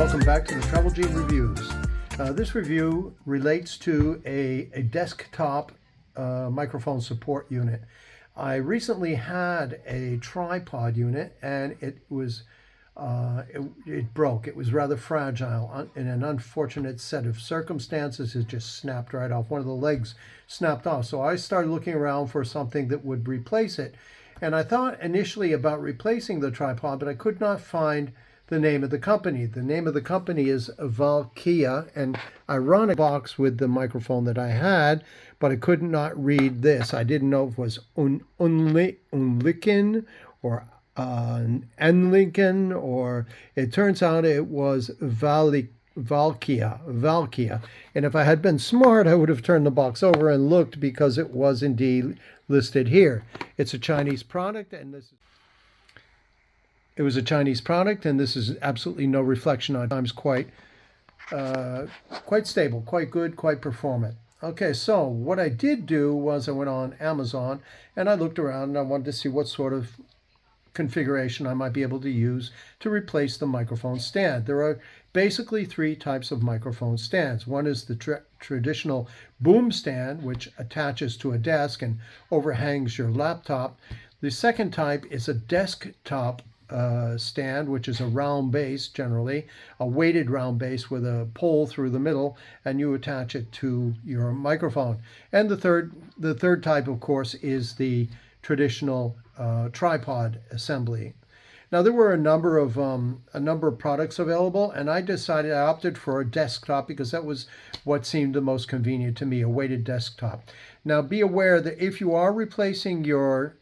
Welcome back to the Travel Gene Reviews. This review relates to a desktop microphone support unit. I recently had a tripod unit and it broke. It was rather fragile. In an unfortunate set of circumstances, it just snapped right off. One of the legs snapped off. So I started looking around for something that would replace it. And I thought initially about replacing the tripod, but I could not find the name of the company. The name of the company is Geekria, and I run a box with the microphone that I had, but I could not read this. I didn't know if it was Unliken or Enlinken, or it turns out it was Valkia. And if I had been smart, I would have turned the box over and looked, because it was indeed listed here. It's a Chinese product, and it was a Chinese product, and this is absolutely no reflection on times. Quite stable, quite good, quite performant. Okay, so what I did do was I went on Amazon and I looked around and I wanted to see what sort of configuration I might be able to use to replace the microphone stand. There are basically three types of microphone stands. One is the traditional boom stand, which attaches to a desk and overhangs your laptop. The second type is a desktop stand, which is a round base, generally a weighted round base with a pole through the middle, and you attach it to your microphone. And the third type, of course, is the traditional tripod assembly. Now, there were a number of products available, and I opted for a desktop because that was what seemed the most convenient to me, a weighted desktop. Now, be aware that if you are replacing your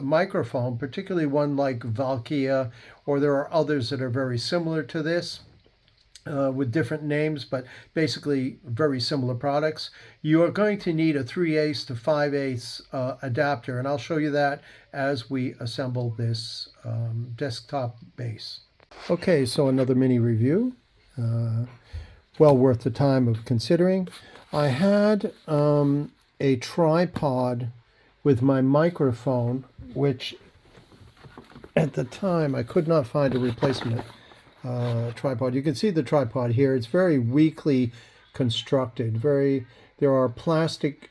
microphone, particularly one like Valkia, or there are others that are very similar to this with different names, but basically very similar products, you are going to need a 3/8 to 5/8 adapter, and I'll show you that as we assemble this desktop base. Okay, so another mini review, well worth the time of considering. I had a tripod with my microphone, which at the time I could not find a replacement tripod. You can see the tripod here. It's very weakly constructed. There are plastic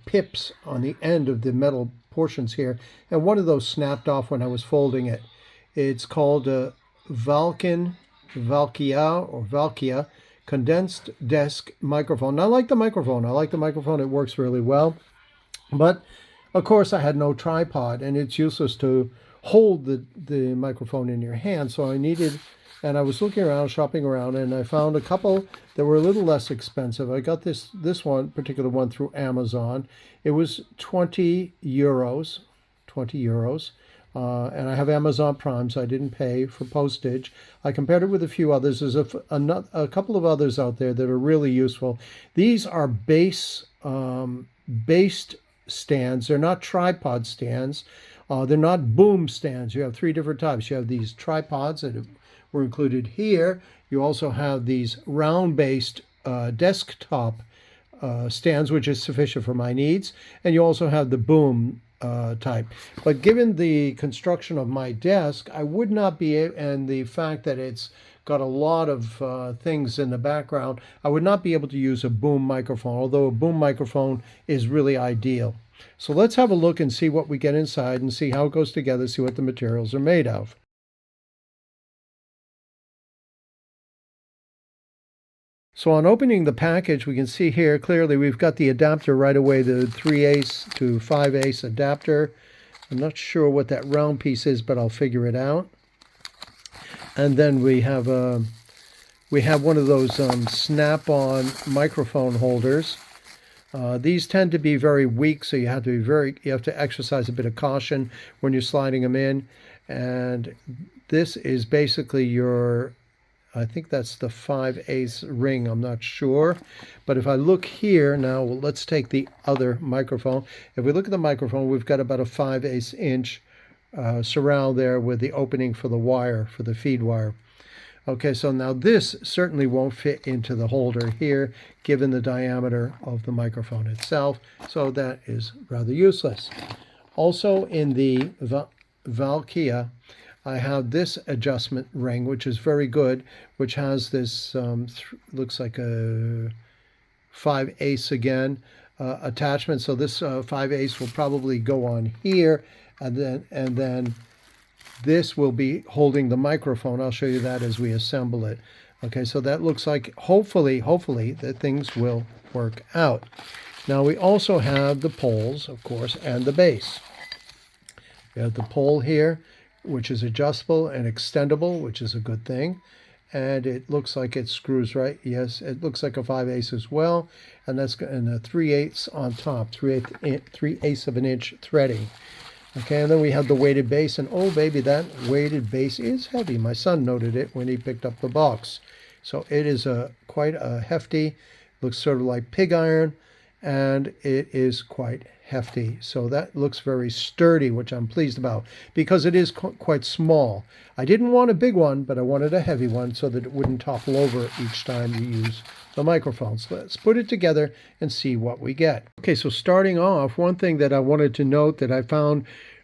pips on the end of the metal portions here, and one of those snapped off when I was folding it. It's called a Valkia condensed desk microphone. I like the microphone. It works really well. But of course I had no tripod, and it's useless to hold the microphone in your hand. So I was looking around, shopping around, and I found a couple that were a little less expensive. I got this particular one through Amazon. It was 20 euros. And I have Amazon Prime, so I didn't pay for postage. I compared it with a few others. There's a couple of others out there that are really useful. These are based stands. They're not tripod stands. They're not boom stands. You have three different types. You have these tripods that were included here. You also have these round-based desktop stands, which is sufficient for my needs. And you also have the boom type. But given the construction of my desk, I would not be, and the fact that it's got a lot of things in the background, I would not be able to use a boom microphone, although a boom microphone is really ideal. So let's have a look and see what we get inside and see how it goes together, see what the materials are made of. So on opening the package, we can see here clearly we've got the adapter right away, the 3/8 to 5/8 adapter. I'm not sure what that round piece is, but I'll figure it out. And then we have one of those snap-on microphone holders. These tend to be very weak, so you have to exercise a bit of caution when you're sliding them in. And this is basically I think that's the 5/8 ring. I'm not sure. But if I look here now, let's take the other microphone. If we look at the microphone, we've got about a 5/8 inch surround there with the opening for the wire, for the feed wire. Okay, so now this certainly won't fit into the holder here, given the diameter of the microphone itself. So that is rather useless. Also in the Valkia, I have this adjustment ring, which is very good, which has this, looks like a 5/8 again attachment. So this 5/8 will probably go on here, and then this will be holding the microphone. I'll show you that as we assemble it. Okay, so that looks like hopefully that things will work out. Now we also have the poles, of course, and the base. We have the pole here, which is adjustable and extendable, which is a good thing. And it looks like it screws right. Yes, it looks like a 5/8 as well. And that's and a 3/8 on top, 3/8 of an inch threading. Okay, and then we have the weighted base, and oh baby, that weighted base is heavy. My son noted it when he picked up the box. So it is quite a hefty, looks sort of like pig iron, and it is quite hefty. So that looks very sturdy, which I'm pleased about, because it is quite small. I didn't want a big one, but I wanted a heavy one so that it wouldn't topple over each time you use the microphone. So let's put it together and see what we get. Okay, so starting off, one thing that I wanted to note that I found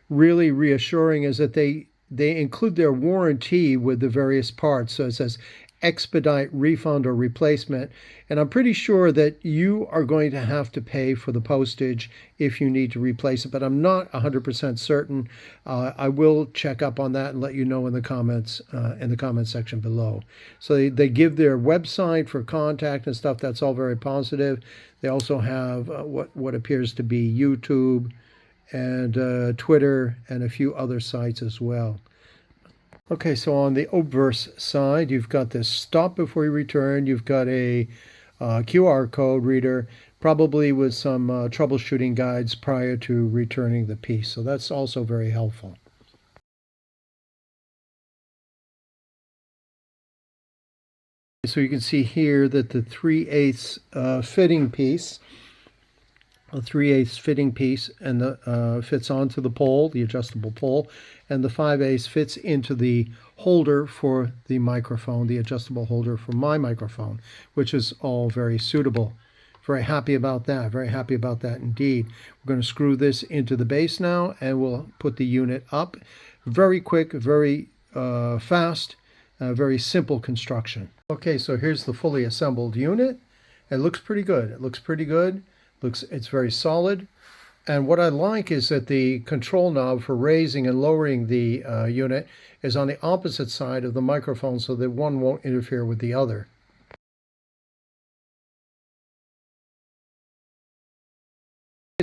really reassuring is that they include their warranty with the various parts. So it says expedite, refund, or replacement. And I'm pretty sure that you are going to have to pay for the postage if you need to replace it, but I'm not 100% certain. I will check up on that and let you know in the comments section below. So they give their website for contact and stuff. That's all very positive. They also have what appears to be YouTube and Twitter and a few other sites as well. Okay, so on the obverse side, you've got this stop before you return. You've got a QR code reader, probably with some troubleshooting guides prior to returning the piece. So that's also very helpful. So you can see here that the 3/8 fitting piece, a 3/8 fitting piece, and the fits onto the pole, the adjustable pole, and the 5/8 fits into the holder for the microphone, the adjustable holder for my microphone, which is all very suitable. Very happy about that. Very happy about that indeed. We're going to screw this into the base now, and we'll put the unit up. Very quick, very fast, very simple construction. Okay, so here's the fully assembled unit. It looks pretty good. It looks pretty good. It's very solid. And what I like is that the control knob for raising and lowering the unit is on the opposite side of the microphone so that one won't interfere with the other.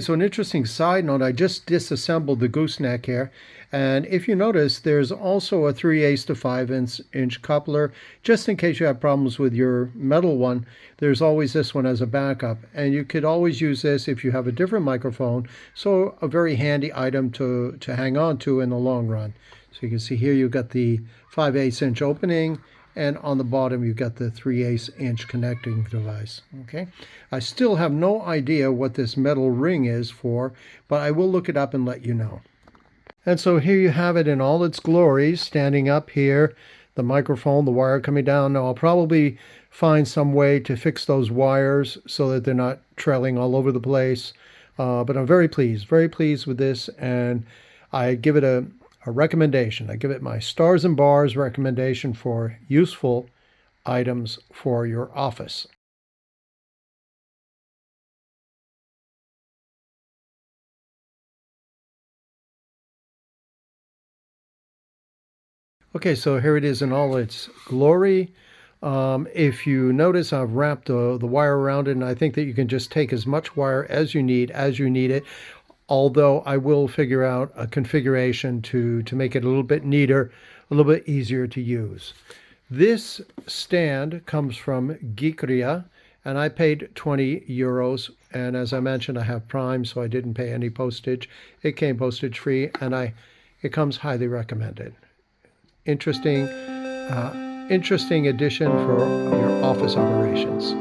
So an interesting side note, I just disassembled the gooseneck here, and if you notice, there's also a 3/8 to 5" coupler. Just in case you have problems with your metal one, there's always this one as a backup, and you could always use this if you have a different microphone. So a very handy item to hang on to in the long run. So you can see here you've got the 5/8" opening, and on the bottom you've got the 3/8" connecting device. Okay, I still have no idea what this metal ring is for, but I will look it up and let you know. And so here you have it in all its glory, standing up here, the microphone, the wire coming down. Now I'll probably find some way to fix those wires so that they're not trailing all over the place, but I'm very pleased with this, and I give it a recommendation. I give it my stars and bars recommendation for useful items for your office. Okay, so here it is in all its glory. If you notice, I've wrapped the wire around it, and I think that you can just take as much wire as you need it. Although I will figure out a configuration to make it a little bit neater, a little bit easier to use. This stand comes from Geekria, and I paid 20 euros. And as I mentioned, I have Prime, so I didn't pay any postage. It came postage free, and it comes highly recommended. Interesting addition for your office operations.